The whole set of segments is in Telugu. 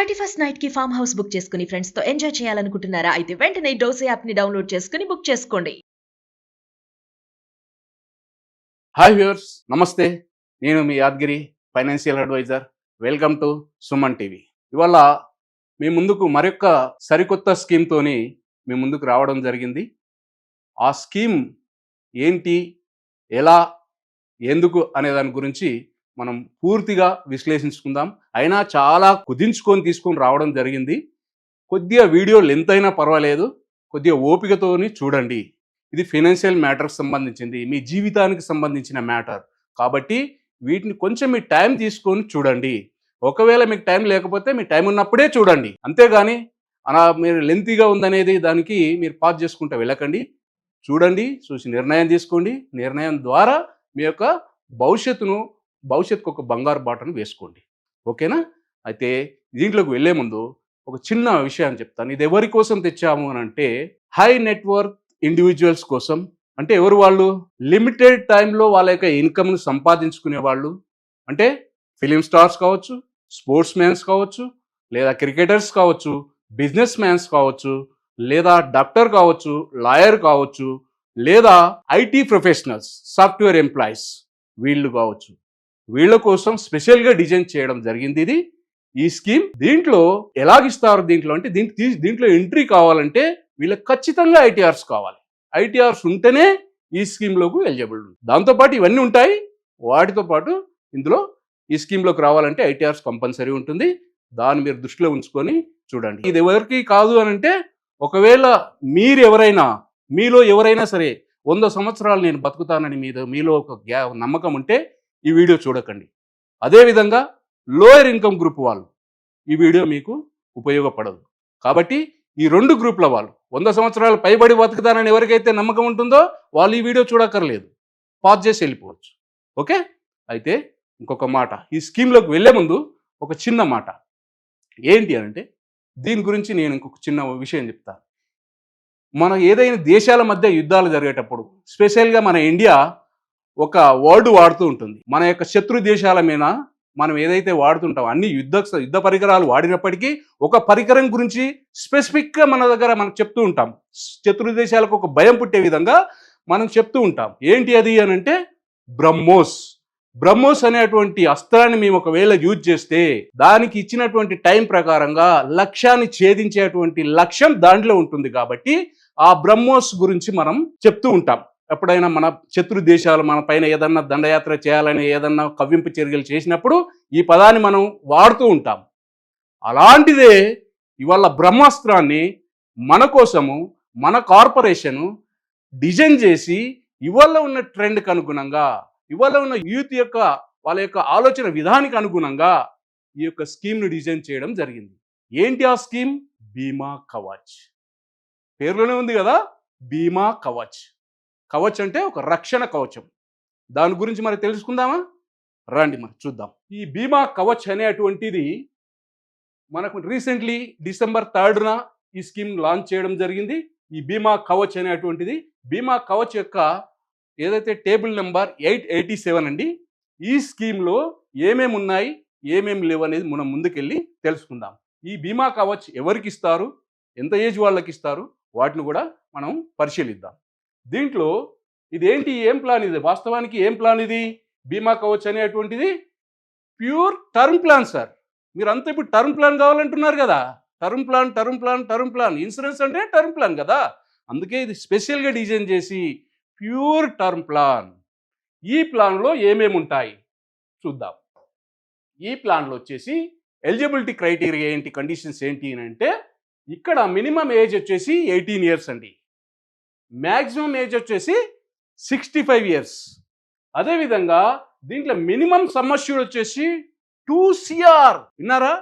31st నైట్ కి ఫామ్ హౌస్ బుక్ చేసుకుని ఫ్రెండ్స్ తో ఎంజాయ్ చేయాలనుకుంటున్నారా? అయితే వెంటనే డోసే యాప్ ని డౌన్లోడ్ చేసుకుని బుక్ చేసుకోండి. హాయ్ వ్యూవర్స్, నమస్తే. నేను మీ Yadgiri, financial advisor. Welcome to Suman TV. ఇవాళ మీ ముందుకు మరొక సరికొత్త స్కీమ్తోని మీ ముందుకు రావడం జరిగింది. ఆ స్కీమ్ ఏంటి, ఎలా, ఎందుకు అనే దాని గురించి మనం పూర్తిగా విశ్లేషించుకుందాం. అయినా చాలా కుదించుకొని తీసుకొని రావడం జరిగింది. కొద్దిగా వీడియో లెంత్ అయినా పర్వాలేదు, కొద్దిగా ఓపికతోని చూడండి. ఇది ఫైనాన్షియల్ మ్యాటర్కి సంబంధించింది, మీ జీవితానికి సంబంధించిన మ్యాటర్ కాబట్టి వీటిని కొంచెం మీ టైం తీసుకొని చూడండి. ఒకవేళ మీకు టైం లేకపోతే మీ టైం ఉన్నప్పుడే చూడండి, అంతేగాని అలా మీరు లెంతీగా ఉందనేది దానికి మీరు పాజ్ చేసుకుంటూ వెళ్ళకండి. చూడండి, చూసి నిర్ణయం తీసుకోండి. నిర్ణయం ద్వారా మీ యొక్క భవిష్యత్తుకు ఒక బంగారు బాటను వేసుకోండి. ఓకేనా? అయితే దీంట్లోకి వెళ్ళే ముందు ఒక చిన్న విషయాన్ని చెప్తాను. ఇది ఎవరి కోసం తెచ్చాము అని అంటే, హై నెట్వర్క్ ఇండివిజువల్స్ కోసం. అంటే ఎవరు వాళ్ళు? లిమిటెడ్ టైంలో వాళ్ళ యొక్క ఇన్కమ్ను సంపాదించుకునే వాళ్ళు. అంటే ఫిలిం స్టార్స్ కావచ్చు, స్పోర్ట్స్ మ్యాన్స్ కావచ్చు, లేదా క్రికెటర్స్ కావచ్చు, బిజినెస్ మ్యాన్స్ కావచ్చు, లేదా డాక్టర్ కావచ్చు, లాయర్ కావచ్చు, లేదా ఐటీ ప్రొఫెషనల్స్, సాఫ్ట్వేర్ ఎంప్లాయీస్ వీళ్ళు కావచ్చు. వీళ్ళ కోసం స్పెషల్గా డిజైన్ చేయడం జరిగింది ఇది, ఈ స్కీమ్. దీంట్లో ఎలాగిస్తారు? దీంట్లో ఎంట్రీ కావాలంటే వీళ్ళకి ఖచ్చితంగా ఐటీఆర్స్ కావాలి. ఐటీఆర్స్ ఉంటేనే ఈ స్కీమ్లోకి ఎలిజిబుల్. దాంతోపాటు ఇవన్నీ ఉంటాయి. వాటితో పాటు ఇందులో ఈ స్కీమ్లోకి రావాలంటే ఐటీఆర్స్ కంపల్సరీ ఉంటుంది. దాన్ని మీరు దృష్టిలో ఉంచుకొని చూడండి. ఇది ఎవరికి కాదు అని అంటే, ఒకవేళ మీలో ఎవరైనా సరే 100 సంవత్సరాలు నేను బతుకుతానని మీలో ఒక నమ్మకం ఉంటే ఈ వీడియో చూడకండి. అదేవిధంగా లోయర్ ఇన్కమ్ గ్రూప్ వాళ్ళు ఈ వీడియో మీకు ఉపయోగపడదు. కాబట్టి ఈ 2 గ్రూప్ల వాళ్ళు, 100 సంవత్సరాలు పైబడి బతుకుతానని ఎవరికైతే నమ్మకం ఉంటుందో వాళ్ళు ఈ వీడియో చూడక్కర్లేదు, పాజ్ చేసి వెళ్ళిపోవచ్చు. ఓకే? అయితే ఇంకొక మాట, ఈ స్కీమ్లోకి వెళ్ళే ముందు ఒక చిన్న మాట ఏంటి అంటే, దీని గురించి నేను ఇంకొక చిన్న విషయం చెప్తాను. మన ఏదైనా దేశాల మధ్య యుద్ధాలు జరిగేటప్పుడు, స్పెషల్గా మన ఇండియా ఒక వర్డ్ వాడుతూ ఉంటుంది. మన యొక్క శత్రు దేశాల మీద మనం ఏదైతే వాడుతుంటాం, అన్ని యుద్ధ పరికరాలు వాడినప్పటికీ ఒక పరికరం గురించి స్పెసిఫిక్గా మన దగ్గర మనం చెప్తూ ఉంటాం. శత్రు దేశాలకు ఒక భయం పుట్టే విధంగా మనం చెప్తూ ఉంటాం. ఏంటి అది అని అంటే, బ్రహ్మోస్ అనేటువంటి అస్త్రాన్ని మేము ఒకవేళ యూజ్ చేస్తే దానికి ఇచ్చినటువంటి టైం ప్రకారంగా లక్ష్యాన్ని ఛేదించేటువంటి లక్ష్యం దాంట్లో ఉంటుంది. కాబట్టి ఆ బ్రహ్మోస్ గురించి మనం చెప్తూ ఉంటాం. ఎప్పుడైనా మన శత్రు దేశాలు మన పైన ఏదన్నా దండయాత్ర చేయాలని, ఏదన్నా కవ్వింపు చర్యలు చేసినప్పుడు ఈ పదాన్ని మనం వాడుతూ ఉంటాం. అలాంటిదే ఇవాళ బ్రహ్మాస్త్రాన్ని మన కోసము మన కార్పొరేషను డిజైన్ చేసి, ఇవాళ ఉన్న ట్రెండ్కి అనుగుణంగా, ఇవాళ ఉన్న యూత్ యొక్క వాళ్ళ యొక్క ఆలోచన విధానికి అనుగుణంగా ఈ యొక్క స్కీమ్ను డిజైన్ చేయడం జరిగింది. ఏంటి ఆ స్కీమ్? బీమా కవచ్. పేరులోనే ఉంది కదా, బీమా కవచ్. కవచ్ అంటే ఒక రక్షణ కవచం. దాని గురించి మరి తెలుసుకుందామా? రండి మరి చూద్దాం. ఈ బీమా కవచ్ అనేటువంటిది మనకు రీసెంట్లీ December 3న ఈ స్కీమ్ లాంచ్ చేయడం జరిగింది. ఈ బీమా కవచ్ అనేటువంటిది, బీమా కవచ్ యొక్క ఏదైతే టేబుల్ నెంబర్ 887 అండి. ఈ స్కీమ్లో ఏమేమి ఉన్నాయి, ఏమేమి లేవు అనేది మనం ముందుకెళ్ళి తెలుసుకుందాం. ఈ బీమా కవచ్ ఎవరికి ఇస్తారు, ఎంత ఏజ్ వాళ్ళకి ఇస్తారు, వాటిని కూడా మనం పరిశీలిద్దాం. దీంట్లో ఇదేంటి, ఏం ప్లాన్ ఇది? వాస్తవానికి ఏం ప్లాన్ ఇది? బీమా కవచ్ అనేటువంటిది ప్యూర్ టర్మ్ ప్లాన్ సార్. మీరు అంతా ఇప్పుడు టర్మ్ ప్లాన్ కావాలంటున్నారు కదా. టర్మ్ ప్లాన్ ఇన్సూరెన్స్ అంటే టర్మ్ ప్లాన్ కదా. అందుకే ఇది స్పెషల్గా డిజైన్ చేసి ప్యూర్ టర్మ్ ప్లాన్. ఈ ప్లాన్లో ఏమేమి ఉంటాయి చూద్దాం. ఈ ప్లాన్లో వచ్చేసి ఎలిజిబిలిటీ క్రైటీరియా ఏంటి, కండిషన్స్ ఏంటి అని అంటే, ఇక్కడ మినిమం ఏజ్ వచ్చేసి 18 years అండి. మ్యాక్సిమం ఏజ్ వచ్చేసి 65 years. అదేవిధంగా దీంట్లో మినిమం సమ్ అష్యూర్డ్ వచ్చేసి 2 CR. విన్నారా?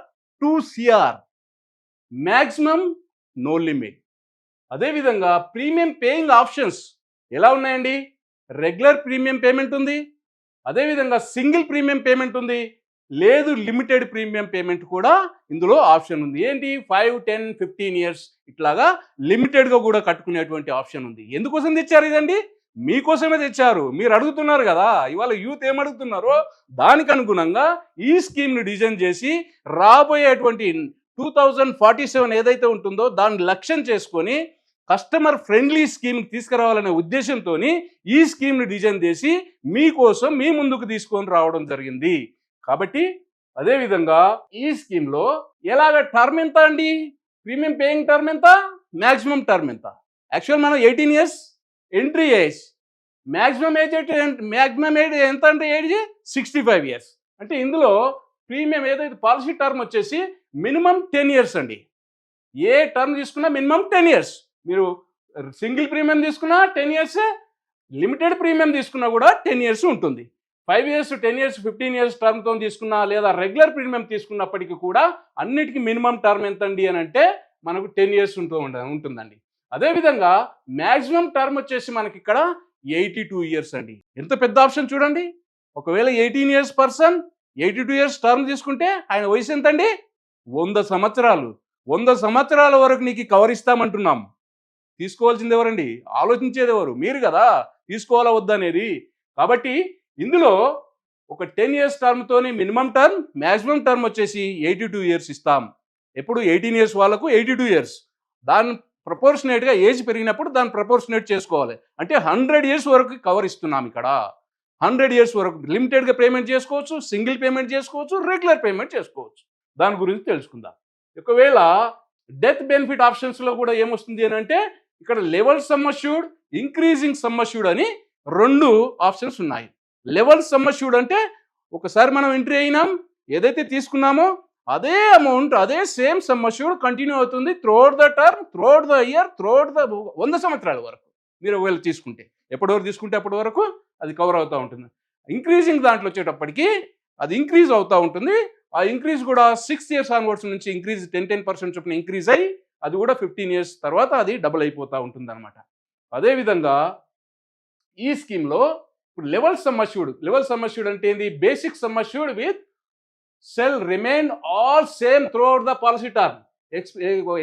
2 CR. Maximum no limit. అదేవిధంగా ప్రీమియం పేయింగ్ ఆప్షన్స్ ఎలా ఉన్నాయండి? రెగ్యులర్ ప్రీమియం పేమెంట్ ఉంది, అదేవిధంగా సింగిల్ ప్రీమియం పేమెంట్ ఉంది, లేదు లిమిటెడ్ ప్రీమియం పేమెంట్ కూడా ఇందులో ఆప్షన్ ఉంది. ఏంటి? 5, 10, 15 years ఇట్లాగా లిమిటెడ్గా కూడా కట్టుకునేటువంటి ఆప్షన్ ఉంది. ఎందుకోసం తెచ్చారు ఇదండి? మీకోసమే తెచ్చారు. మీరు అడుగుతున్నారు కదా, ఇవాళ యూత్ ఏమడుగుతున్నారో దానికి అనుగుణంగా ఈ స్కీమ్ని డిజైన్ చేసి రాబోయేటువంటి 2047 ఏదైతే ఉంటుందో దాన్ని లక్ష్యం చేసుకొని కస్టమర్ ఫ్రెండ్లీ స్కీమ్ తీసుకురావాలనే ఉద్దేశంతో ఈ స్కీమ్ని డిజైన్ చేసి మీకోసం మీ ముందుకు తీసుకొని రావడం జరిగింది. కాబట్టి అదేవిధంగా ఈ స్కీమ్లో ఎలాగ టర్మ్ ఎంత అండి, ప్రీమియం పేయింగ్ టర్మ్ ఎంత, మ్యాక్సిమం టర్మ్ ఎంత? యాక్చువల్ మనం 18 years entry age, maximum age ఎంత అంటే ఏజ్ 65 ఇయర్స్. అంటే ఇందులో ప్రీమియం ఏదైతే పాలసీ టర్మ్ వచ్చేసి మినిమం 10 ఇయర్స్ అండి. ఏ టర్మ్ తీసుకున్నా మినిమం 10 ఇయర్స్. మీరు సింగిల్ ప్రీమియం తీసుకున్నా 10 ఇయర్స్, లిమిటెడ్ ప్రీమియం తీసుకున్నా కూడా 10 ఇయర్స్ ఉంటుంది. 5 ఇయర్స్, 10 ఇయర్స్, 15 ఇయర్స్ టర్మ్తో తీసుకున్నా లేదా రెగ్యులర్ ప్రీమియం తీసుకున్నప్పటికీ కూడా అన్నిటికీ మినిమం టర్మ్ ఎంతండి అని అంటే మనకు 10 ఇయర్స్ ఉంటుందండి. అదేవిధంగా మ్యాక్సిమం టర్మ్ వచ్చేసి మనకి ఇక్కడ 82 ఇయర్స్ అండి. ఎంత పెద్ద ఆప్షన్ చూడండి. ఒకవేళ 18 ఇయర్స్ పర్సన్ 82 ఇయర్స్ టర్మ్ తీసుకుంటే ఆయన వయసు ఎంతండి? 100 సంవత్సరాలు. 100 సంవత్సరాల వరకు నీకు కవర్ ఇస్తామంటున్నాం. తీసుకోవాల్సింది ఎవరండి? ఆలోచించేది ఎవరు? మీరు కదా తీసుకోవాలా వద్దనేది. కాబట్టి ఇందులో ఒక 10 ఇయర్స్ టర్మ్తోని మినిమం టర్మ్, మ్యాక్సిమం టర్మ్ వచ్చేసి 82 ఇయర్స్ ఇస్తాం. ఎప్పుడు 18 ఇయర్స్ వాళ్ళకు 82 ఇయర్స్. దాని ప్రపోర్షనేట్గా ఏజ్ పెరిగినప్పుడు దాన్ని ప్రపోర్షనేట్ చేసుకోవాలి. అంటే 100 ఇయర్స్ వరకు కవర్ ఇస్తున్నాం ఇక్కడ. 100 ఇయర్స్ వరకు లిమిటెడ్గా పేమెంట్ చేసుకోవచ్చు, సింగిల్ పేమెంట్ చేసుకోవచ్చు, రెగ్యులర్ పేమెంట్ చేసుకోవచ్చు. దాని గురించి తెలుసుకుందాం. ఒకవేళ డెత్ బెనిఫిట్ ఆప్షన్స్లో కూడా ఏమొస్తుంది అని అంటే ఇక్కడ level sum assured, increasing sum assured అని 2 ఆప్షన్స్ ఉన్నాయి. లెవెల్ సమ్ అష్యూర్డ్ అంటే ఒకసారి మనం ఎంట్రీ అయినాం, ఏదైతే తీసుకున్నామో అదే అమౌంట్, అదే సేమ్ సమ్ అష్యూర్డ్ కంటిన్యూ అవుతుంది throughout the term, throughout the year, throughout the 100 సంవత్సరాల వరకు. మీరు ఒకవేళ తీసుకుంటే ఎప్పటి వరకు తీసుకుంటే అప్పటి వరకు అది కవర్ అవుతూ ఉంటుంది. ఇంక్రీజింగ్ దాంట్లో వచ్చేటప్పటికి అది ఇంక్రీజ్ అవుతూ ఉంటుంది. ఆ ఇంక్రీజ్ కూడా 6 ఇయర్స్ ఆన్వర్డ్స్ నుంచి ఇంక్రీజ్ 10% చొప్పున ఇంక్రీజ్ అయ్యి అది కూడా 15 ఇయర్స్ తర్వాత అది డబుల్ అయిపోతూ ఉంటుంది అనమాట. అదేవిధంగా ఈ స్కీమ్లో ఇప్పుడు లెవెల్ సమ్ అష్యూర్డ్ అంటే ఏంది? Basic sum assured with cell remain all same through out the policy term.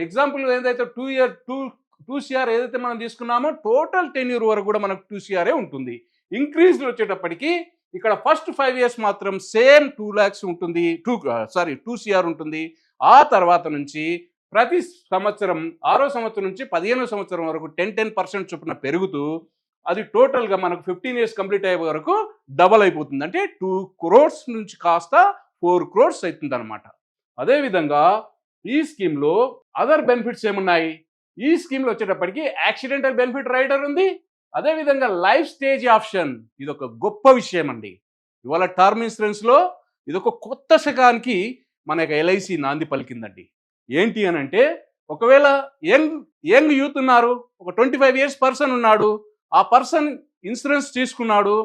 Example ఏదైతే 2 CR ఏదైతే మనం తీసుకున్నామో టోటల్ 10 ఇయర్ వరకు కూడా మనకు 2 CR ఉంటుంది. ఇంక్రీజ్ వచ్చేటప్పటికి ఇక్కడ ఫస్ట్ 5 ఇయర్స్ మాత్రం సేమ్ 2 lakhs ఉంటుంది, 2 CR ఉంటుంది. ఆ తర్వాత నుంచి ప్రతి సంవత్సరం 6వ సంవత్సరం నుంచి 15వ సంవత్సరం వరకు 10% చొప్పున పెరుగుతూ అది టోటల్గా మనకు 15 ఇయర్స్ కంప్లీట్ అయ్యే వరకు డబల్ అయిపోతుంది. అంటే 2 crores నుంచి కాస్త 4 crores అవుతుంది అనమాట. అదేవిధంగా ఈ స్కీమ్లో అదర్ బెనిఫిట్స్ ఏమున్నాయి? ఈ స్కీమ్లో వచ్చేటప్పటికి యాక్సిడెంటల్ బెనిఫిట్ రైడర్ ఉంది. అదేవిధంగా లైఫ్ స్టేజ్ ఆప్షన్, ఇది ఒక గొప్ప విషయం అండి. ఇవాళ టర్మ్ ఇన్సూరెన్స్లో ఇదొక కొత్త శకానికి మన యొక్క LIC నాంది పలికిందండి. ఏంటి అని అంటే ఒకవేళ యంగ్ యూత్ ఉన్నారు, ఒక 25 ఇయర్స్ పర్సన్ ఉన్నాడు, ఆ పర్సన్ ఇన్సూరెన్స్ తీసుకున్నాడు,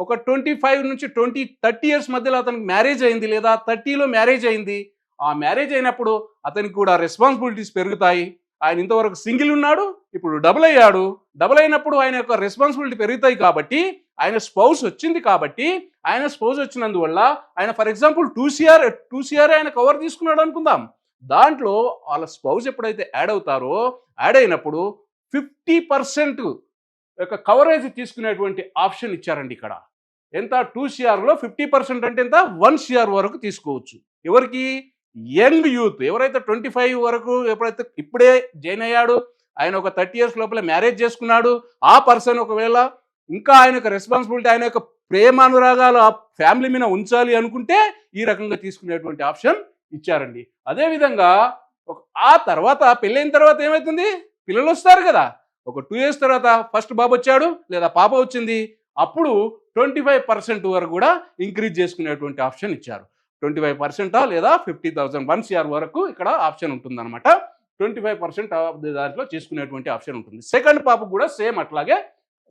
ఒక 25 నుంచి 30 ఇయర్స్ మధ్యలో అతనికి మ్యారేజ్ అయింది లేదా 30లో మ్యారేజ్ అయింది. ఆ మ్యారేజ్ అయినప్పుడు అతనికి కూడా రెస్పాన్సిబిలిటీస్ పెరుగుతాయి. ఆయన ఇంతవరకు సింగిల్ ఉన్నాడు, ఇప్పుడు డబుల్ అయ్యాడు. డబుల్ అయినప్పుడు ఆయన యొక్క రెస్పాన్సిబిలిటీ పెరుగుతాయి కాబట్టి ఆయన స్పౌస్ వచ్చింది కాబట్టి ఆయన స్పౌస్ వచ్చినందువల్ల ఆయన ఫర్ ఎగ్జాంపుల్ 2 CR ఆయన కవర్ తీసుకున్నాడు అనుకుందాం. దాంట్లో వాళ్ళ స్పౌస్ ఎప్పుడైతే యాడ్ అవుతారో యాడ్ అయినప్పుడు 50% యొక్క కవరేజ్ తీసుకునేటువంటి ఆప్షన్ ఇచ్చారండి ఇక్కడ. ఎంత? 2 CRలో 50% అంటే ఎంత? 1 CR వరకు తీసుకోవచ్చు. ఎవరికి? యంగ్ యూత్ ఎవరైతే 25 వరకు ఎప్పుడైతే ఇప్పుడే జాయిన్ అయ్యాడు, ఆయన ఒక 30 ఇయర్స్ లోపల మ్యారేజ్ చేసుకున్నాడు, ఆ పర్సన్ ఒకవేళ ఇంకా ఆయన యొక్క రెస్పాన్సిబిలిటీ, ఆయన యొక్క ప్రేమానురాగాలు ఆ ఫ్యామిలీ మీద ఉంచాలి అనుకుంటే ఈ రకంగా తీసుకునేటువంటి ఆప్షన్ ఇచ్చారండి. అదేవిధంగా ఆ తర్వాత పెళ్ళైన తర్వాత ఏమవుతుంది? పిల్లలు వస్తారు కదా. ఒక 2 ఇయర్స్ తర్వాత ఫస్ట్ బాబు వచ్చాడు లేదా పాప వచ్చింది, అప్పుడు 25% వరకు కూడా ఇంక్రీజ్ చేసుకునేటువంటి ఆప్షన్ ఇచ్చారు. 25% లేదా 50,000 1 CR వరకు ఇక్కడ ఆప్షన్ ఉంటుందన్నమాట. 25% దాంట్లో తీసుకునేటువంటి ఆప్షన్ ఉంటుంది. సెకండ్ పాప కూడా సేమ్ అట్లాగే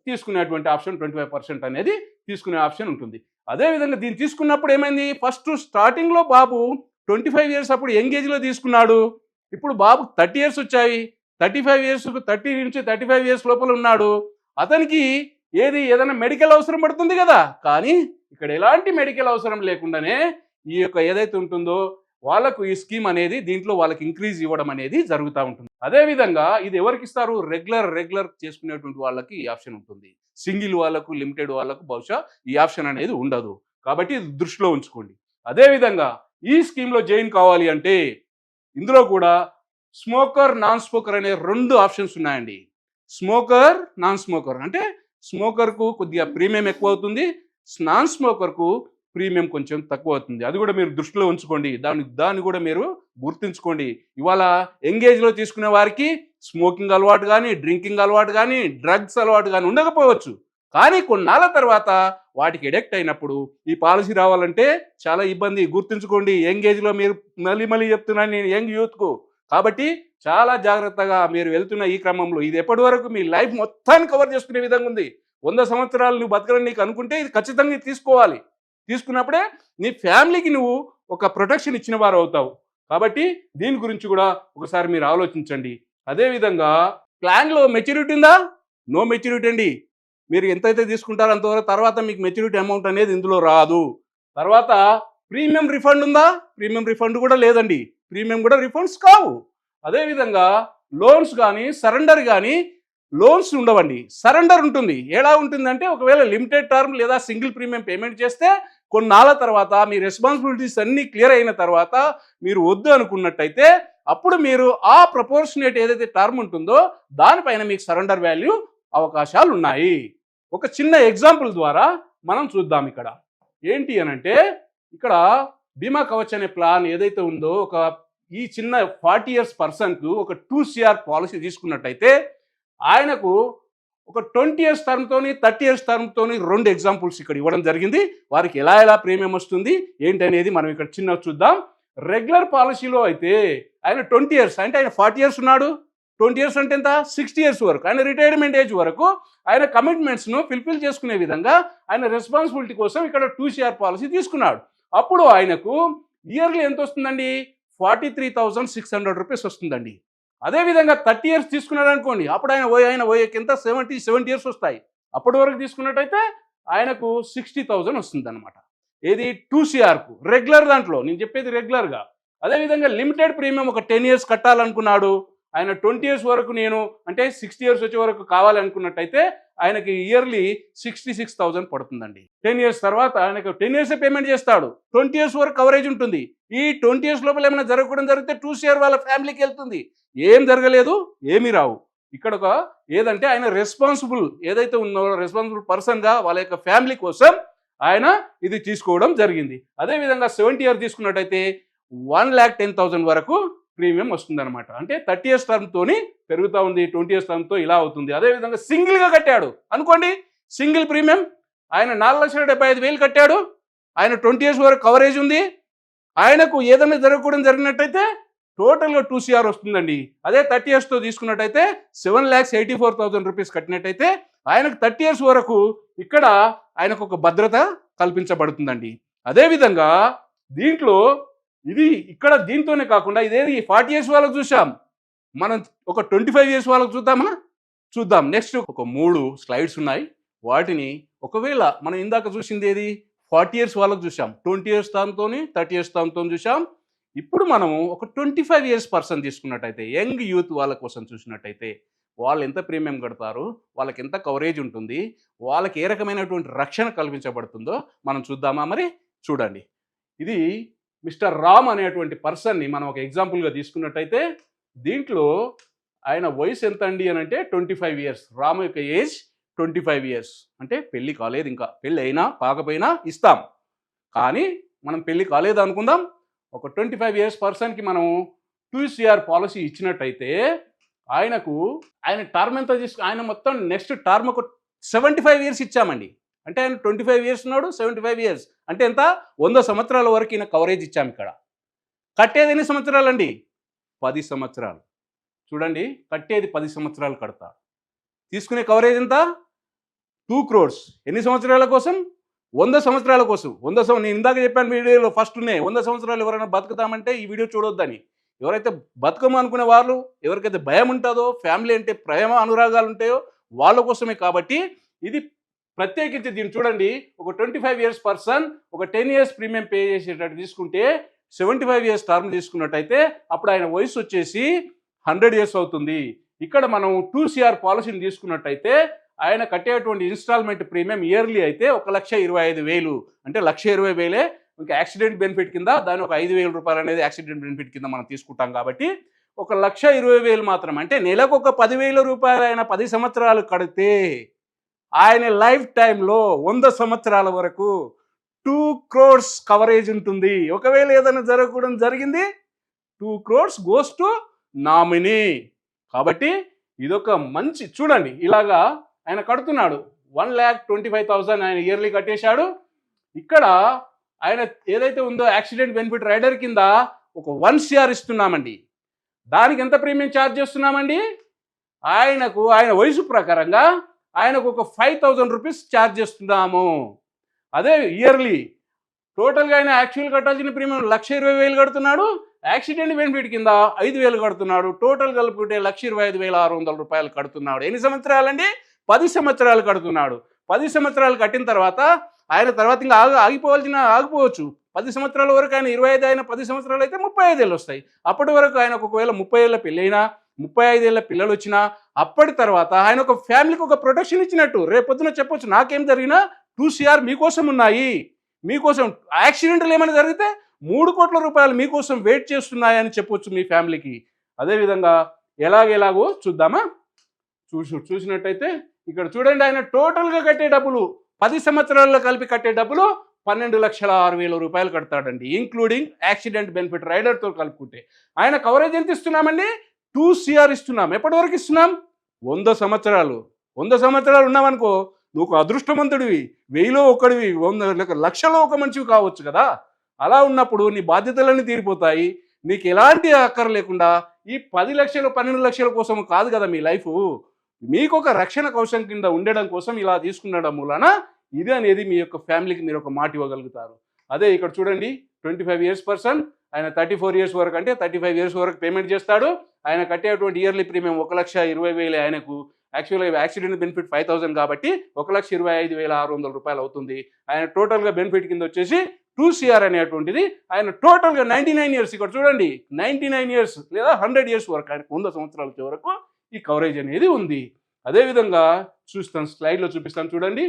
తీసుకునేటువంటి ఆప్షన్ 25% అనేది తీసుకునే ఆప్షన్ ఉంటుంది. అదేవిధంగా దీన్ని తీసుకున్నప్పుడు ఏమైంది? ఫస్ట్ స్టార్టింగ్లో బాబు 25 ఇయర్స్ అప్పుడు యంగ్ ఏజ్లో తీసుకున్నాడు, ఇప్పుడు బాబు 30 ఇయర్స్ వచ్చాయి, 35 ఇయర్స్ 30 నుంచి 35 ఇయర్స్ లోపల ఉన్నాడు. అతనికి ఏదైనా మెడికల్ అవసరం పడుతుంది కదా, కానీ ఇక్కడ ఎలాంటి మెడికల్ అవసరం లేకుండానే ఈ యొక్క ఏదైతే ఉంటుందో వాళ్ళకు ఈ స్కీమ్ అనేది దీంట్లో వాళ్ళకి ఇంక్రీజ్ ఇవ్వడం అనేది జరుగుతూ ఉంటుంది. అదేవిధంగా ఇది ఎవరికి ఇస్తారు? రెగ్యులర్ చేసుకునేటువంటి వాళ్ళకి ఈ ఆప్షన్ ఉంటుంది. సింగిల్ వాళ్ళకు, లిమిటెడ్ వాళ్ళకు బహుశా ఈ ఆప్షన్ అనేది ఉండదు. కాబట్టి ఇది దృష్టిలో ఉంచుకోండి. అదేవిధంగా ఈ స్కీమ్లో జాయిన్ కావాలి అంటే ఇందులో కూడా స్మోకర్, నాన్ స్మోకర్ అనే 2 ఆప్షన్స్ ఉన్నాయండి. స్మోకర్, నాన్ స్మోకర్ అంటే స్మోకర్కు కొద్దిగా ప్రీమియం ఎక్కువ అవుతుంది, నాన్ స్మోకర్కు ప్రీమియం కొంచెం తక్కువ అవుతుంది. అది కూడా మీరు దృష్టిలో ఉంచుకోండి, దాన్ని కూడా మీరు గుర్తుంచుకోండి. ఇవాళ ఎంగేజ్లో తీసుకునే వారికి స్మోకింగ్ అలవాటు కానీ, డ్రింకింగ్ అలవాటు కానీ, డ్రగ్స్ అలవాటు కానీ ఉండకపోవచ్చు. కానీ కొన్నాళ్ళ తర్వాత వాటికి ఎడిక్ట్ అయినప్పుడు ఈ పాలసీ రావాలంటే చాలా ఇబ్బంది. గుర్తుంచుకోండి, ఎంగేజ్లో మీరు మళ్ళీ చెప్తున్నాను నేను యంగ్ యూత్కు. కాబట్టి చాలా జాగ్రత్తగా మీరు వెళ్తున్న ఈ క్రమంలో ఇది ఎప్పటి వరకు మీ లైఫ్ మొత్తాన్ని కవర్ చేసుకునే విధంగా ఉంది. 100 సంవత్సరాలు నువ్వు బతకడం నీకు అనుకుంటే ఇది ఖచ్చితంగా తీసుకోవాలి. తీసుకున్నప్పుడే నీ ఫ్యామిలీకి నువ్వు ఒక ప్రొటెక్షన్ ఇచ్చిన వారు అవుతావు. కాబట్టి దీని గురించి కూడా ఒకసారి మీరు ఆలోచించండి. అదేవిధంగా ప్లాన్లో మెచ్యూరిటీ ఉందా? నో మెచ్యూరిటీ అండి. మీరు ఎంతైతే తీసుకుంటారో అంతవరకు, తర్వాత మీకు మెచ్యూరిటీ అమౌంట్ అనేది ఇందులో రాదు. తర్వాత ప్రీమియం రిఫండ్ ఉందా? ప్రీమియం రిఫండ్ కూడా లేదండి. ప్రీమియం కూడా రిఫండ్స్ కావు. అదేవిధంగా లోన్స్ కానీ, సరెండర్ కానీ, లోన్స్ ఉండవండి, సరెండర్ ఉంటుంది. ఎలా ఉంటుందంటే ఒకవేళ లిమిటెడ్ టర్మ్ లేదా సింగిల్ ప్రీమియం పేమెంట్ చేస్తే కొన్నాళ్ళ తర్వాత మీ రెస్పాన్సిబిలిటీస్ అన్నీ క్లియర్ అయిన తర్వాత మీరు వద్దు అనుకున్నట్టయితే అప్పుడు మీరు ఆ ప్రపోర్షనేట్ ఏదైతే టర్మ్ ఉంటుందో దానిపైన మీకు సరెండర్ వాల్యూ అవకాశాలు ఉన్నాయి. ఒక చిన్న ఎగ్జాంపుల్ ద్వారా మనం చూద్దాం. ఇక్కడ ఏంటి అనంటే, ఇక్కడ బీమా కవచ్ అనే ప్లాన్ ఏదైతే ఉందో ఈ చిన్న 40 years పర్సన్కు ఒక 2 CR పాలసీ తీసుకున్నట్టయితే ఆయనకు ఒక 20 years టర్మ్తోని 30 years టర్మ్తోని 2 ఎగ్జాంపుల్స్ ఇక్కడ ఇవ్వడం జరిగింది. వారికి ఎలా ప్రీమియం వస్తుంది ఏంటి అనేది మనం ఇక్కడ చిన్న చూద్దాం. రెగ్యులర్ పాలసీలో అయితే ఆయన 20 years అంటే ఆయన 40 years ఉన్నాడు. 20 years అంటే ఎంత? 60 years వరకు ఆయన రిటైర్మెంట్ ఏజ్ వరకు ఆయన కమిట్మెంట్స్ను ఫుల్ఫిల్ చేసుకునే విధంగా ఆయన రెస్పాన్సిబిలిటీ కోసం ఇక్కడ 2 CR పాలసీ తీసుకున్నాడు. అప్పుడు ఆయనకు ఇయర్లీ ఎంత వస్తుందండి? 43,600 రూపీస్ వస్తుందండి. అదేవిధంగా 30 years తీసుకున్నాడు అనుకోండి, అప్పుడు ఆయన ఎంత 70 years వస్తాయి. అప్పటి వరకు తీసుకున్నట్టయితే ఆయనకు 60,000 వస్తుంది అనమాట. ఏది? 2 CRకు రెగ్యులర్ దాంట్లో నేను చెప్పేది రెగ్యులర్గా. అదేవిధంగా లిమిటెడ్ ప్రీమియం ఒక 10 years కట్టాలనుకున్నాడు, ఆయన 20 years వరకు అంటే 60 years వచ్చే వరకు కావాలనుకున్నట్టయితే ఆయనకి ఇయర్లీ 66,000 పడుతుందండి. 10 years తర్వాత ఆయనకు 10 years పేమెంట్ చేస్తాడు, 20 years వరకు కవరేజ్ ఉంటుంది. ఈ 20 years లోపల ఏమైనా జరిగితే 2 CR వాళ్ళ ఫ్యామిలీకి వెళ్తుంది. ఏం జరగలేదు, ఏమీ రావు. ఇక్కడ ఏదంటే ఆయన రెస్పాన్సిబుల్ ఏదైతే ఉందో రెస్పాన్సిబుల్ పర్సన్గా వాళ్ళ యొక్క ఫ్యామిలీ కోసం ఆయన ఇది తీసుకోవడం జరిగింది. అదేవిధంగా 70 years తీసుకున్నట్టయితే 1,10,000 వరకు ప్రీమియం వస్తుంది అనమాట. అంటే 30 years టర్మ్తోని పెరుగుతూ ఉంది, 20 years టర్మ్తో ఇలా అవుతుంది. అదేవిధంగా సింగిల్గా కట్టాడు అనుకోండి, సింగిల్ ప్రీమియం ఆయన 4,75,000 కట్టాడు, ఆయన 20 years వరకు కవరేజ్ ఉంది. ఆయనకు ఏదైనా జరిగినట్టయితే టోటల్గా 2 CR వస్తుందండి. అదే 30 yearsతో తీసుకున్నట్టయితే 7,84,000 రూపీస్ కట్టినట్టయితే ఆయనకు 30 years వరకు ఇక్కడ ఆయనకు ఒక భద్రత కల్పించబడుతుందండి. అదేవిధంగా దీంట్లో ఇక్కడ దీంతోనే కాకుండా ఇదేది 40 years వాళ్ళకు చూసాం, మనం ఒక 25 years వాళ్ళకు చూద్దాం. నెక్స్ట్ ఒక 3 slides ఉన్నాయి. వాటిని ఒకవేళ మనం ఇందాక చూసింది ఏది 40 years వాళ్ళకు చూసాం, 20 years టర్మ్తోని 30 years టర్మ్తో చూసాం. ఇప్పుడు మనము ఒక 25 years పర్సన్ తీసుకున్నట్టయితే యంగ్ యూత్ వాళ్ళ కోసం చూసినట్టయితే వాళ్ళు ఎంత ప్రీమియం కడతారు, వాళ్ళకి ఎంత కవరేజ్ ఉంటుంది, వాళ్ళకి ఏ రకమైనటువంటి రక్షణ కల్పించబడుతుందో మనం చూద్దామా? మరి చూడండి. ఇది మిస్టర్ రామ్ అనేటువంటి పర్సన్ని మనం ఒక ఎగ్జాంపుల్గా తీసుకున్నట్టయితే దీంట్లో ఆయన వయసు ఎంత అండి అని అంటే 25 years. రామ్ యొక్క ఏజ్ 25 years. అంటే పెళ్ళి కాలేదు, ఇంకా పెళ్ళి అయినా కాకపోయినా ఇస్తాం. కానీ మనం పెళ్ళి కాలేదు అనుకుందాం, ఒక 25 years పర్సన్కి మనం 2 CR పాలసీ ఇచ్చినట్టయితే ఆయన టర్మ్ ఎంత ఆయన మొత్తం నెక్స్ట్ టర్మ్ ఒక 75 years ఇచ్చామండి. అంటే ఆయన 25 years ఉన్నాడు, 75 years అంటే ఎంత? 100 సంవత్సరాల వరకు ఈయన కవరేజ్ ఇచ్చాము. ఇక్కడ కట్టేది ఎన్ని సంవత్సరాలు అండి? 10 సంవత్సరాలు. చూడండి, కట్టేది 10 సంవత్సరాలు కడతాడు. తీసుకునే కవరేజ్ ఎంత? 2 crores. ఎన్ని సంవత్సరాల కోసం? 100 సంవత్సరాల కోసం. నేను ఇందాక చెప్పాను వీడియోలో ఫస్ట్ 100 సంవత్సరాలు ఎవరైనా బతుకుతామంటే ఈ వీడియో చూడొద్దని. ఎవరైతే బతుకము అనుకునే వాళ్ళు, ఎవరికైతే భయం ఉంటుందో, ఫ్యామిలీ అంటే ప్రేమ అనురాగాలు ఉంటాయో వాళ్ళ కోసమే. కాబట్టి ఇది ప్రత్యేకించి దీన్ని చూడండి. ఒక 25 years పర్సన్ ఒక 10 years ప్రీమియం పే చేసేటట్టు తీసుకుంటే 75 years టర్మ్ తీసుకున్నట్టయితే అప్పుడు ఆయన వయసు వచ్చేసి 100 years అవుతుంది. ఇక్కడ మనం 2 CR పాలసీని తీసుకున్నట్టయితే ఆయన కట్టేటువంటి ఇన్స్టాల్మెంట్ ప్రీమియం ఇయర్లీ అయితే 1,25,000 అంటే 1,20,000 ఇంకా యాక్సిడెంట్ బెనిఫిట్ కింద దాని ఒక 5,000 రూపాయలు అనేది యాక్సిడెంట్ బెనిఫిట్ కింద మనం తీసుకుంటాం కాబట్టి 1,20,000 మాత్రం, అంటే నెలకు ఒక 10,000 రూపాయలు ఆయన 10 సంవత్సరాలు కడితే ఆయన లైఫ్ టైంలో 100 సంవత్సరాల వరకు 2 crores కవరేజ్ ఉంటుంది. ఒకవేళ ఏదైనా జరగకూడదు జరిగింది 2 crores గోస్ టు నామినీ. కాబట్టి ఇదొక మంచి, చూడండి ఇలాగా ఆయన కడుతున్నాడు 1,25,000 ఆయన ఇయర్లీ కట్టేశాడు. ఇక్కడ ఆయన ఏదైతే ఉందో యాక్సిడెంట్ బెనిఫిట్ రైడర్ కింద ఒక 1 CR ఇస్తున్నామండి. దానికి ఎంత ప్రీమియం ఛార్జ్ చేస్తున్నామండి? ఆయన వయసు ప్రకారంగా ఆయనకు ఒక 5,000 రూపీస్ ఛార్జ్ చేస్తున్నాము. అదే ఇయర్లీ టోటల్గా ఆయన యాక్చువల్ కట్టాల్సిన ప్రీమియం 1,20,000 కడుతున్నాడు, యాక్సిడెంట్ బెనిఫిట్ కింద 5,000 కడుతున్నాడు. టోటల్ కలుపుకుంటే 1,25,600 రూపాయలు కడుతున్నాడు. ఎన్ని సంవత్సరాలండి? 10 సంవత్సరాలు కడుతున్నాడు. 10 సంవత్సరాలు కట్టిన తర్వాత ఆయన తర్వాత ఇంకా ఆగిపోవచ్చు. 10 సంవత్సరాల వరకు ఆయన 25 అయినా 10 సంవత్సరాలు అయితే 35 ఏళ్ళు వస్తాయి. అప్పటి వరకు ఆయనకు ఒకవేళ 30 ఏళ్ళ పెళ్ళైనా 35 ఏళ్ళ పిల్లలు వచ్చినా అప్పటి తర్వాత ఆయన ఒక ఫ్యామిలీకి ఒక ప్రొటెక్షన్ ఇచ్చినట్టు. రేపొద్దున చెప్పొచ్చు, నాకేం జరిగినా 2 CR మీకోసం ఉన్నాయి, మీకోసం యాక్సిడెంట్లు ఏమైనా జరిగితే 3 కోట్ల రూపాయలు మీకోసం వెయిట్ చేస్తున్నాయని చెప్పొచ్చు మీ ఫ్యామిలీకి. అదేవిధంగా ఎలాగో చూద్దామా? చూసినట్టయితే ఇక్కడ చూడండి, ఆయన టోటల్గా కట్టే డబ్బులు 10 సంవత్సరాల్లో కలిపి కట్టే డబ్బులు 12,06,000 రూపాయలు కడతాడండి, ఇంక్లూడింగ్ యాక్సిడెంట్ బెనిఫిట్ రైడర్తో కలుపుకుంటే. ఆయన కవరేజ్ ఎంత ఇస్తున్నామండి? 2 CR ఇస్తున్నాం. ఎప్పటి వరకు ఇస్తున్నాం? 100 సంవత్సరాలు. 100 సంవత్సరాలు ఉన్నామనుకో, నువ్వు అదృష్టవంతుడివి, 1000లో ఒకడివి, 100 లక్షలో ఒక మనిషివి కావచ్చు కదా. అలా ఉన్నప్పుడు నీ బాధ్యతలన్నీ తీరిపోతాయి. నీకు ఎలాంటి అక్కర లేకుండా ఈ 10 లక్షలు 12 లక్షల కోసం కాదు కదా మీ లైఫ్. మీకు ఒక రక్షణ కవచం కింద ఉండడం కోసం ఇలా తీసుకునడం మూలన ఇది అనేది మీ యొక్క ఫ్యామిలీకి మీరు ఒక మాట ఇవ్వగలుగుతారు. అదే ఇక్కడ చూడండి, 25 years పర్సన్, ఆయన 34 years వరకు, అంటే 35 years వరకు పేమెంట్ చేస్తాడు. ఆయన కట్టేటువంటి ఇయర్లీ ప్రీమియం 1,20,000 ఆయనకు. యాక్చువల్గా యాక్సిడెంట్ బెనిఫిట్ 5,000 కాబట్టి 1,25,600 రూపాయలు అవుతుంది. ఆయన టోటల్గా బెనిఫిట్ కింద వచ్చేసి 2 CR అనేటువంటిది ఆయన టోటల్గా 99 years, ఇక్కడ చూడండి 99 years లేదా 100 years వరకు, ఆయనకు 100 సంవత్సరాల వరకు ఈ కవరేజ్ అనేది ఉంది. అదేవిధంగా చూస్తాను, స్లైడ్లో చూపిస్తాను చూడండి.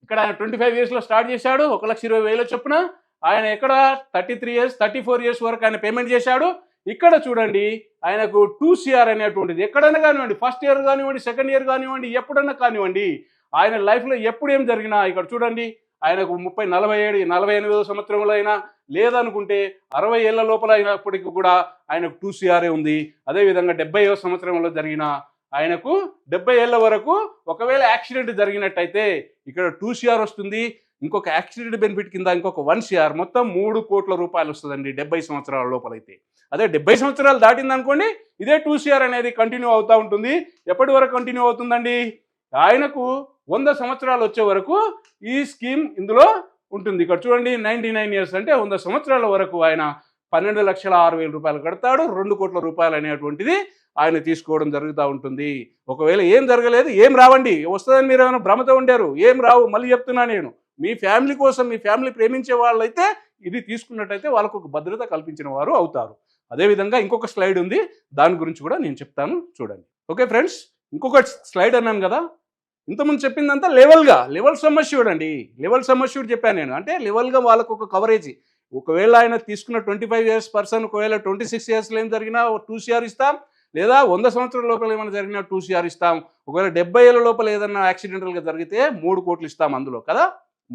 ఇక్కడ ఆయన 25 yearsలో స్టార్ట్ చేశాడు, 1,20,000 చొప్పున. ఆయన ఎక్కడ 33 years 34 years వరకు ఆయన పేమెంట్ చేశాడు. ఇక్కడ చూడండి ఆయనకు 2 CR అనేటువంటిది ఎక్కడైనా కానివ్వండి, ఫస్ట్ ఇయర్ కానివ్వండి, సెకండ్ ఇయర్ కానివ్వండి, ఎప్పుడన్నా కానివ్వండి, ఆయన లైఫ్లో ఎప్పుడు ఏం జరిగినా ఇక్కడ చూడండి ఆయనకు 48వ సంవత్సరంలో అయినా లేదనుకుంటే 60 ఏళ్ల లోపల అయినప్పటికీ కూడా ఆయనకు 2 CR ఉంది. అదేవిధంగా 70వ సంవత్సరంలో జరిగిన ఆయనకు 70 ఏళ్ల వరకు ఒకవేళ యాక్సిడెంట్ జరిగినట్టయితే ఇక్కడ 2 CR వస్తుంది. ఇంకొక యాక్సిడెంట్ బెనిఫిట్ కింద ఇంకొక 1 CR, మొత్తం 3 కోట్ల రూపాయలు వస్తుందండి 70 సంవత్సరాల లోపలైతే. అదే 70 సంవత్సరాలు దాటిందనుకోండి, ఇదే 2 CR అనేది కంటిన్యూ అవుతూ ఉంటుంది. ఎప్పటి వరకు కంటిన్యూ అవుతుందండి? ఆయనకు 100 సంవత్సరాలు వచ్చే వరకు ఈ స్కీమ్ ఇందులో ఉంటుంది. ఇక్కడ చూడండి 99 years, అంటే 100 సంవత్సరాల వరకు ఆయన 12,06,000 రూపాయలు కడతాడు. 2 కోట్ల రూపాయలు అనేటువంటిది ఆయన తీసుకోవడం జరుగుతూ ఉంటుంది. ఒకవేళ ఏం జరగలేదు, ఏం రావండి, వస్తుందని మీరు ఏమైనా భ్రమతో ఉండారు, ఏం రావు. మళ్ళీ చెప్తున్నా నేను, మీ ఫ్యామిలీ కోసం, మీ ఫ్యామిలీ ప్రేమించే వాళ్ళైతే ఇది తీసుకున్నట్టయితే వాళ్ళకు ఒక భద్రత కల్పించిన వారు అవుతారు. అదేవిధంగా ఇంకొక స్లైడ్ ఉంది, దాని గురించి కూడా నేను చెప్తాను చూడండి. ఓకే ఫ్రెండ్స్, ఇంకొక స్లైడ్ అన్నాను కదా, ఇంతకుముందు చెప్పిందంతా లెవెల్ సమ్ అష్యూర్డ్ అండి. లెవెల్ సమ్ అష్యూర్డ్ చెప్పాను నేను, అంటే లెవెల్గా వాళ్ళకు ఒక కవరేజ్. ఒకవేళ ఆయన తీసుకున్న 25 years పర్సన్ ఒకవేళ 26 yearsలో ఏం జరిగినా 2 CR ఇస్తాం, లేదా 100 సంవత్సరాల లోపల ఏమైనా జరిగినా 2 CR ఇస్తాం. ఒకవేళ 70 ఏళ్ళ లోపల ఏదన్నా యాక్సిడెంటల్గా జరిగితే 3 కోట్లు ఇస్తాం అందులో కదా.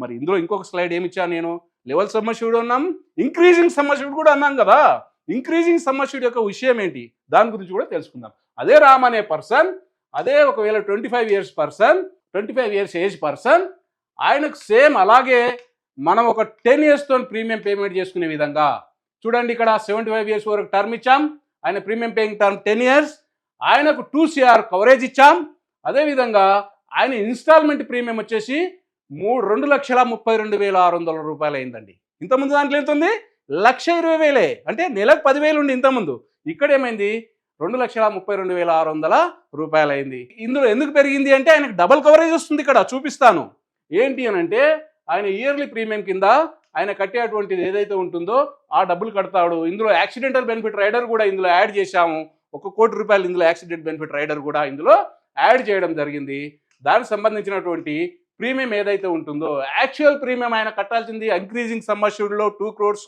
మరి ఇందులో ఇంకొక స్లైడ్ ఏమి ఇచ్చాను నేను? లెవెల్ సమ్ అష్యూర్డ్ అన్నాం, ఇంక్రీజింగ్ సమ్ అష్యూర్డ్ కూడా అన్నాం కదా. ఇంక్రీజింగ్ సమ్ అష్యూర్డ్ యొక్క విషయం ఏంటి, దాని గురించి కూడా తెలుసుకుందాం. అదే రామ్ అనే పర్సన్, అదే ఒకవేళ 25 years person, 25 years age person, ఆయనకు సేమ్ అలాగే మనం ఒక 10 yearsతో ప్రీమియం పేమెంట్ చేసుకునే విధంగా చూడండి. ఇక్కడ 75 years వరకు టర్మ్ ఇచ్చాం, ఆయన ప్రీమియం పేయింగ్ టర్మ్ 10 years, ఆయనకు 2 CR కవరేజ్ ఇచ్చాం. అదేవిధంగా ఆయన ఇన్స్టాల్మెంట్ ప్రీమియం వచ్చేసి 2,32,600 రూపాయలు అయిందండి. ఇంతకుముందు దాంట్లో ఎంత ఉంది? 1,20,000, అంటే నెలకు 10,000 ఉండి ఇంతకుముందు. ఇక్కడ ఏమైంది? 2,32,600 రూపాయలు అయింది. ఇందులో ఎందుకు పెరిగింది అంటే ఆయనకు డబుల్ కవరేజ్ వస్తుంది. ఇక్కడ చూపిస్తాను ఏంటి అని అంటే, ఆయన ఇయర్లీ ప్రీమియం కింద ఆయన కట్టేటువంటిది ఏదైతే ఉంటుందో ఆ డబ్బులు కడతాడు. ఇందులో యాక్సిడెంటల్ బెనిఫిట్ రైడర్ కూడా ఇందులో యాడ్ చేశాము. 1 కోటి రూపాయలు ఇందులో యాక్సిడెంట్ బెనిఫిట్ రైడర్ కూడా ఇందులో యాడ్ చేయడం జరిగింది. దానికి సంబంధించినటువంటి ప్రీమియం ఏదైతే ఉంటుందో యాక్చువల్ ప్రీమియం ఆయన కట్టాల్సింది ఇంక్రీజింగ్ సమ్ అష్యూర్డ్లో 2 crores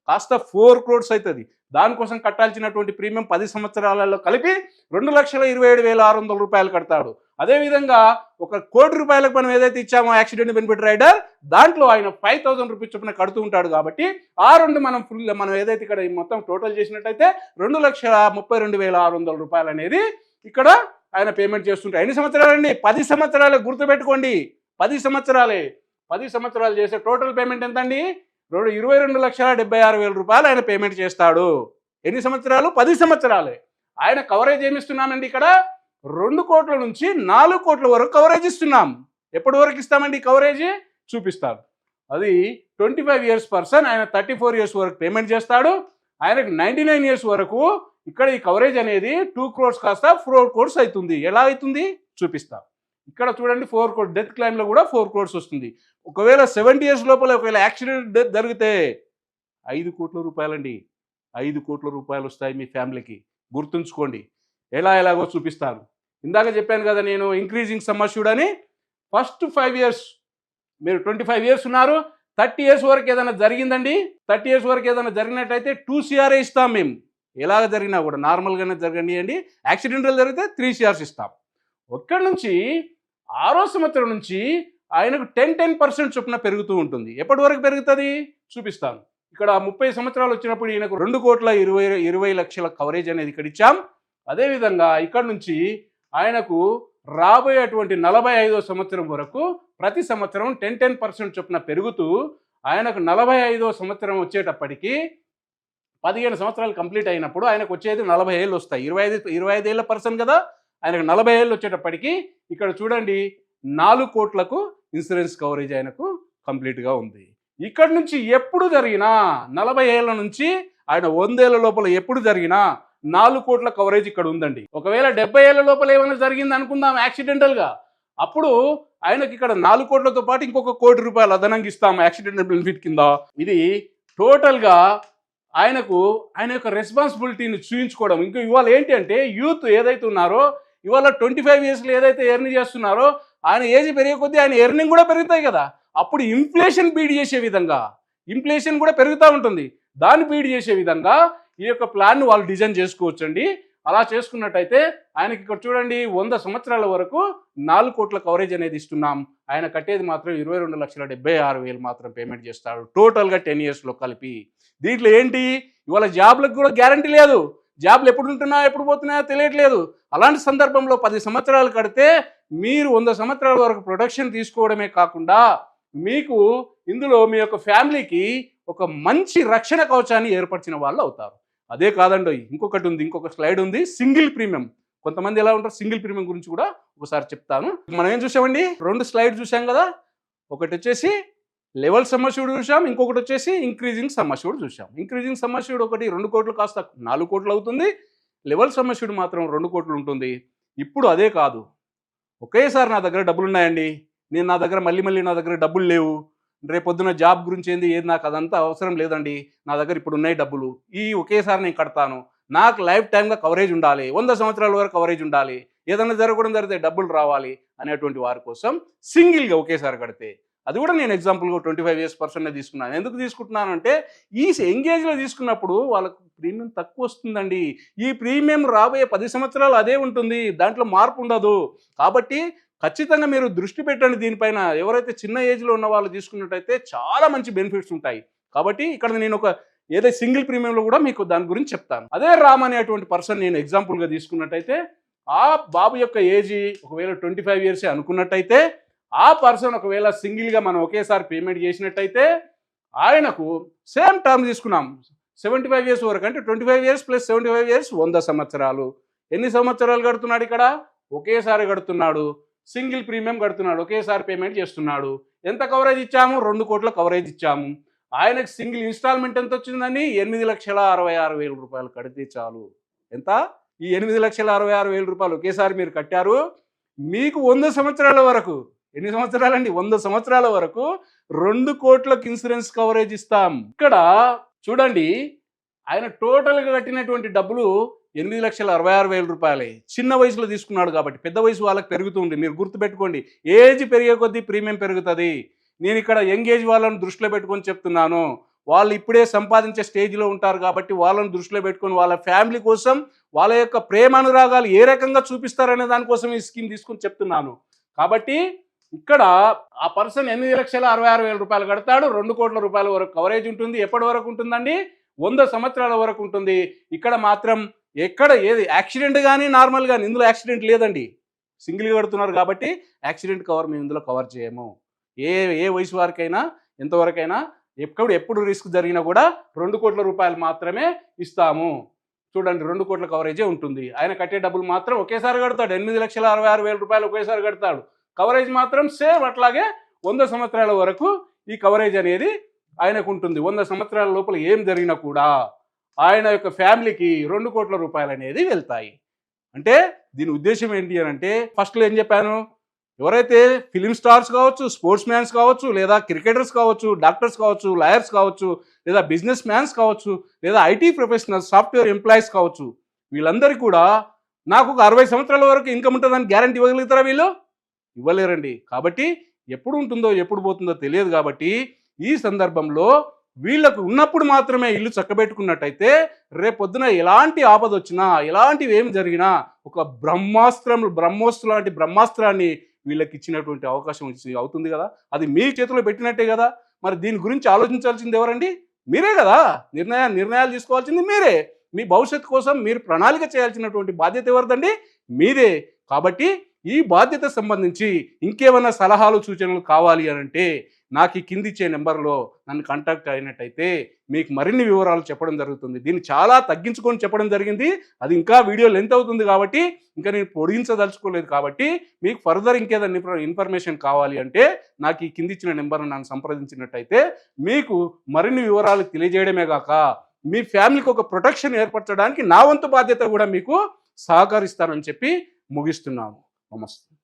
కాస్త 4 crores అవుతుంది. దానికోసం కట్టాల్సినటువంటి ప్రీమియం 10 సంవత్సరాలలో కలిపి 2,27,600 రూపాయలు కడతాడు. అదేవిధంగా ₹1 కోటి మనం ఏదైతే ఇచ్చామో యాక్సిడెంట్ బెనిఫిట్ రైడర్, దాంట్లో ఆయన 5,000 రూపీస్ చొప్పున కడుతూ ఉంటాడు. కాబట్టి ఆ రెండు మనం ఏదైతే ఇక్కడ మొత్తం టోటల్ చేసినట్టయితే 2,32,600 రూపాయలు అనేది ఇక్కడ ఆయన పేమెంట్ చేస్తుంటారు. ఎన్ని సంవత్సరాలండి? 10 సంవత్సరాలు. గుర్తుపెట్టుకోండి, 10 సంవత్సరాలే. 10 సంవత్సరాలు చేసే టోటల్ పేమెంట్ ఎంత అండి? 22,76,000 రూపాయలు ఆయన పేమెంట్ చేస్తాడు. ఎన్ని సంవత్సరాలు? 10 సంవత్సరాలే. ఆయన కవరేజ్ ఏమిస్తున్నామండి ఇక్కడ? 2 కోట్ల నుంచి 4 కోట్ల వరకు కవరేజ్ ఇస్తున్నాం. ఎప్పటి వరకు ఇస్తామండి కవరేజ్? చూపిస్తాను. అది 25 ఇయర్స్ పర్సన్, ఆయన 34 ఇయర్స్ వరకు పేమెంట్ చేస్తాడు. ఆయనకు 99 ఇయర్స్ వరకు ఇక్కడ ఈ కవరేజ్ అనేది 2 crores కాస్త 4 crores అవుతుంది. ఎలా అవుతుంది చూపిస్తా. ఇక్కడ చూడండి 4 crores డెత్ క్లైమ్లో కూడా 4 crores వస్తుంది. ఒకవేళ 70 ఇయర్స్ లోపల ఒకవేళ యాక్సిడెంట్ డెత్ జరిగితే 5 కోట్ల రూపాయలండి. 5 కోట్ల రూపాయలు వస్తాయి మీ ఫ్యామిలీకి. గుర్తుంచుకోండి. ఎలాగో చూపిస్తాను. ఇందాక చెప్పాను కదా నేను ఇంక్రీజింగ్ సమ్ అష్యూర్డ్ అని. ఫస్ట్ 5 ఇయర్స్ మీరు 25 ఇయర్స్ ఉన్నారు, 30 ఇయర్స్ వరకు ఏదైనా జరిగిందండి, 30 ఇయర్స్ వరకు ఏదైనా జరిగినట్టయితే 2 CR ఇస్తాం మేము. ఎలాగ జరిగినా కూడా నార్మల్గానే జరగండి అండి. యాక్సిడెంటల్ జరిగితే 3 CRs ఇస్తాం. ఒక్కడి నుంచి 6వ సంవత్సరం నుంచి ఆయనకు 10% చొప్పున పెరుగుతూ ఉంటుంది. ఎప్పటి వరకు పెరుగుతుంది చూపిస్తాను. ఇక్కడ 30 సంవత్సరాలు వచ్చినప్పుడు ఈయనకు 2,20,00,000 కవరేజ్ అనేది ఇక్కడ ఇచ్చాం. అదేవిధంగా ఇక్కడ నుంచి ఆయనకు రాబోయేటువంటి 45వ సంవత్సరం వరకు ప్రతి సంవత్సరం 10% చొప్పున పెరుగుతూ ఆయనకు 45వ సంవత్సరం వచ్చేటప్పటికి 15 సంవత్సరాలు కంప్లీట్ అయినప్పుడు ఆయనకు వచ్చేది 40 ఏళ్ళు వస్తాయి. 25 ఏళ్ళ పర్సన్ కదా, ఆయనకు 40 ఏళ్ళు వచ్చేటప్పటికి ఇక్కడ చూడండి 4 కోట్లకు ఇన్సూరెన్స్ కవరేజ్ ఆయనకు కంప్లీట్గా ఉంది. ఇక్కడ నుంచి ఎప్పుడు జరిగినా 40 ఏళ్ళ నుంచి ఆయన 100 ఏళ్ళ లోపల ఎప్పుడు జరిగినా 4 కోట్ల కవరేజ్ ఇక్కడ ఉందండి. ఒకవేళ 70 ఏళ్ళ లోపల ఏమైనా జరిగింది అనుకుందాం యాక్సిడెంటల్గా, అప్పుడు ఆయనకి ఇక్కడ 4 కోట్లతో పాటు ఇంకొక ₹1 కోటి అదనంగా ఇస్తాం యాక్సిడెంటల్ బెనిఫిట్ కింద. ఇది టోటల్గా ఆయన యొక్క రెస్పాన్సిబిలిటీని చూయించుకోవడం. ఇంకా ఇవాళ ఏంటి అంటే యూత్ ఏదైతే ఉన్నారో ఇవాళ 25 ఇయర్స్లో ఏదైతే ఎర్న్ చేస్తున్నారో ఆయన ఏజ్ పెరిగే కొద్దీ ఆయన ఎర్నింగ్ కూడా పెరుగుతాయి కదా. అప్పుడు ఇన్ఫ్లేషన్ బీట్ చేసే విధంగా, ఇన్ఫ్లేషన్ కూడా పెరుగుతూ ఉంటుంది, దాన్ని బీట్ చేసే విధంగా ఈ యొక్క ప్లాన్ను వాళ్ళు డిజైన్ చేసుకోవచ్చండి. అలా చేసుకున్నట్టయితే ఆయనకి ఇక్కడ చూడండి 100 సంవత్సరాల వరకు 4 కోట్ల కవరేజ్ అనేది ఇస్తున్నాం. ఆయన కట్టేది మాత్రం 22,76,000 మాత్రం పేమెంట్ చేస్తాడు టోటల్గా 10 ఇయర్స్లో కలిపి. దీంట్లో ఏంటి, ఇవాళ జాబ్లకు కూడా గ్యారంటీ లేదు. జాబ్లు ఎప్పుడు ఉంటున్నాయో ఎప్పుడు పోతున్నాయో తెలియట్లేదు. అలాంటి సందర్భంలో 10 సంవత్సరాలు కడితే మీరు 100 సంవత్సరాల వరకు ప్రొటెక్షన్ తీసుకోవడమే కాకుండా మీకు ఇందులో మీ యొక్క ఫ్యామిలీకి ఒక మంచి రక్షణ కవచాన్ని ఏర్పరిచిన వాళ్ళు అవుతారు. అదే కాదండి, ఇంకొకటి ఉంది, ఇంకొక స్లైడ్ ఉంది, సింగిల్ ప్రీమియం. కొంతమంది ఎలా ఉంటారు, సింగిల్ ప్రీమియం గురించి కూడా ఒకసారి చెప్తాను. మనం ఏం చూసామండి, 2 స్లైడ్ చూసాం కదా. ఒకటి వచ్చేసి లెవెల్ సమ్ అష్యూర్డ్ చూసాం, ఇంకొకటి వచ్చేసి ఇంక్రీజింగ్ సమ్ అష్యూర్డ్ చూసాం. ఇంక్రీజింగ్ సమ్ అష్యూర్డ్ ఒకటి 2 కోట్లు కాస్త 4 కోట్లు అవుతుంది. లెవెల్ సమ్ అష్యూర్డ్ మాత్రం 2 కోట్లు ఉంటుంది. ఇప్పుడు అదే కాదు, ఒకేసారి నా దగ్గర డబ్బులు ఉన్నాయండి, నా దగ్గర మళ్ళీ నా దగ్గర డబ్బులు లేవు, రేపొద్దున జాబ్ గురించి ఏది నాకు అదంతా అవసరం లేదండి, నా దగ్గర ఇప్పుడు ఉన్నాయి డబ్బులు, ఈ ఒకేసారి నేను కడతాను, నాకు లైఫ్ టైమ్గా కవరేజ్ ఉండాలి, 100 సంవత్సరాల వరకు కవరేజ్ ఉండాలి, ఏదైనా జరగడం జరిగితే డబ్బులు రావాలి అనేటువంటి వారి కోసం సింగిల్గా ఒకేసారి కడితే, అది కూడా నేను ఎగ్జాంపుల్గా 25 ఇయర్స్ పర్సన్నే తీసుకున్నాను. ఎందుకు తీసుకుంటున్నాను అంటే ఈ ఎంగేజ్లో తీసుకున్నప్పుడు వాళ్ళకు ప్రీమియం తక్కువ వస్తుందండి. ఈ ప్రీమియం రాబోయే 10 సంవత్సరాలు అదే ఉంటుంది, దాంట్లో మార్పు ఉండదు. కాబట్టి ఖచ్చితంగా మీరు దృష్టి పెట్టండి దీనిపైన. ఎవరైతే చిన్న ఏజ్లో ఉన్న వాళ్ళు తీసుకున్నట్టయితే చాలా మంచి బెనిఫిట్స్ ఉంటాయి. కాబట్టి ఇక్కడ నేను ఏదైతే సింగిల్ ప్రీమియంలో కూడా మీకు దాని గురించి చెప్తాను. అదే రామ్ అనేటువంటి పర్సన్ నేను ఎగ్జాంపుల్గా తీసుకున్నట్టయితే ఆ బాబు యొక్క ఏజ్ ఒకవేళ 25 ఇయర్సే అనుకున్నట్టయితే ఆ పర్సన్ ఒకవేళ సింగిల్గా మనం ఒకేసారి పేమెంట్ చేసినట్టయితే ఆయనకు సేమ్ టర్మ్ తీసుకున్నాం 75 ఇయర్స్ వరకు, అంటే 25 ఇయర్స్ ప్లస్ 75 ఇయర్స్ 100 సంవత్సరాలు. ఎన్ని సంవత్సరాలు కడుతున్నాడు ఇక్కడ? ఒకేసారి కడుతున్నాడు, సింగిల్ ప్రీమియం కడుతున్నాడు, ఒకేసారి పేమెంట్ చేస్తున్నాడు. ఎంత కవరేజ్ ఇచ్చాము? 2 కోట్ల కవరేజ్ ఇచ్చాము. ఆయనకు సింగిల్ ఇన్స్టాల్మెంట్ ఎంత వచ్చిందని 8,66,000 రూపాయలు కడితే చాలు. ఎంత? ఈ 8,66,000 రూపాయలు ఒకేసారి మీరు కట్టారు. మీకు 100 సంవత్సరాల వరకు, ఎన్ని సంవత్సరాలండి? 100 సంవత్సరాల వరకు 2 కోట్లకు ఇన్సూరెన్స్ కవరేజ్ ఇస్తాం. ఇక్కడ చూడండి ఆయన టోటల్గా కట్టినటువంటి డబ్బులు 8,66,000 చిన్న వయసులో తీసుకున్నాడు కాబట్టి పెద్ద వయసు వాళ్ళకి పెరుగుతుంది. మీరు గుర్తుపెట్టుకోండి, ఏజ్ పెరిగే కొద్దీ ప్రీమియం పెరుగుతుంది. నేను ఇక్కడ యంగ్ ఏజ్ వాళ్ళని దృష్టిలో పెట్టుకొని చెప్తున్నాను. వాళ్ళు ఇప్పుడే సంపాదించే స్టేజ్లో ఉంటారు కాబట్టి వాళ్ళని దృష్టిలో పెట్టుకొని వాళ్ళ ఫ్యామిలీ కోసం వాళ్ళ యొక్క ప్రేమానురాగాలు ఏ రకంగా చూపిస్తారనే దానికోసం ఈ స్కీమ్ తీసుకొని చెప్తున్నాను. కాబట్టి ఇక్కడ ఆ పర్సన్ 8,66,000 కడతాడు. 2 కోట్ల రూపాయల వరకు కవరేజ్ ఉంటుంది. ఎప్పటి వరకు ఉంటుందండి? 100 సంవత్సరాల వరకు ఉంటుంది. ఇక్కడ మాత్రం ఎక్కడ ఏది యాక్సిడెంట్ కానీ నార్మల్ కానీ ఇందులో యాక్సిడెంట్ లేదండి. సింగిల్గా కడుతున్నారు కాబట్టి యాక్సిడెంట్ కవర్ మేము ఇందులో కవర్ చేయము. ఏ వయసు వారికైనా ఎంతవరకైనా ఎప్పుడు రిస్క్ జరిగినా కూడా 2 కోట్ల రూపాయలు మాత్రమే ఇస్తాము. చూడండి, 2 కోట్ల కవరేజే ఉంటుంది. ఆయన కట్టే డబ్బులు మాత్రం ఒకేసారి కడతాడు. 8,66,000 ఒకేసారి కడతాడు. కవరేజ్ మాత్రం సేమ్ అట్లాగే 100 సంవత్సరాల వరకు ఈ కవరేజ్ అనేది ఆయనకు ఉంటుంది. 100 సంవత్సరాల లోపల ఏం జరిగినా కూడా ఆయన యొక్క ఫ్యామిలీకి 2 కోట్ల రూపాయలు అనేది వెళ్తాయి. అంటే దీని ఉద్దేశం ఏంటి అని అంటే, ఫస్ట్లో ఏం చెప్పాను, ఎవరైతే ఫిలిం స్టార్స్ కావచ్చు, స్పోర్ట్స్ మ్యాన్స్ కావచ్చు, లేదా క్రికెటర్స్ కావచ్చు, డాక్టర్స్ కావచ్చు, లాయర్స్ కావచ్చు, లేదా బిజినెస్ మ్యాన్స్ కావచ్చు, లేదా ఐటీ ప్రొఫెషనల్స్, సాఫ్ట్వేర్ ఎంప్లాయీస్ కావచ్చు, వీళ్ళందరికీ కూడా నాకు ఒక 60 సంవత్సరాల వరకు ఇన్కమ్ ఉంటుందని గ్యారంటీ ఇవ్వగలుగుతారా? వీళ్ళు ఇవ్వలేరండి. కాబట్టి ఎప్పుడు ఉంటుందో ఎప్పుడు పోతుందో తెలియదు. కాబట్టి ఈ సందర్భంలో వీళ్ళకు ఉన్నప్పుడు మాత్రమే ఇల్లు చక్కబెట్టుకున్నట్టయితే రేపొద్దున ఎలాంటి ఆపద వచ్చినా, ఎలాంటివి ఏమి జరిగినా ఒక బ్రహ్మోస్త్రం లాంటి బ్రహ్మాస్త్రాన్ని వీళ్ళకి ఇచ్చినటువంటి అవకాశం అవుతుంది కదా. అది మీ చేతిలో పెట్టినట్టే కదా. మరి దీని గురించి ఆలోచించాల్సింది ఎవరండి? మీరే కదా. నిర్ణయాలు తీసుకోవాల్సింది మీరే. మీ భవిష్యత్తు కోసం మీరు ప్రణాళిక చేయాల్సినటువంటి బాధ్యత ఎవరిదండి? మీదే. కాబట్టి ఈ బాధ్యత సంబంధించి ఇంకేమైనా సలహాలు సూచనలు కావాలి అని అంటే నాకు ఈ కింది ఇచ్చే నెంబర్లో నన్ను కాంటాక్ట్ అయినట్టయితే మీకు మరిన్ని వివరాలు చెప్పడం జరుగుతుంది. దీన్ని చాలా తగ్గించుకొని చెప్పడం జరిగింది. అది ఇంకా వీడియో లెంత్ అవుతుంది కాబట్టి ఇంకా నేను పొడిగించదలుచుకోలేదు. కాబట్టి మీకు ఫర్దర్ ఇంకేదైనా ఇన్ఫర్మేషన్ కావాలి అంటే నాకు ఈ కింది ఇచ్చిన నెంబర్ను నన్ను సంప్రదించినట్టయితే మీకు మరిన్ని వివరాలు తెలియజేయడమే కాక మీ ఫ్యామిలీకి ఒక ప్రొటెక్షన్ ఏర్పరచడానికి నా వంతు బాధ్యత కూడా మీకు సహకరిస్తానని చెప్పి ముగిస్తున్నాను. నమస్తే.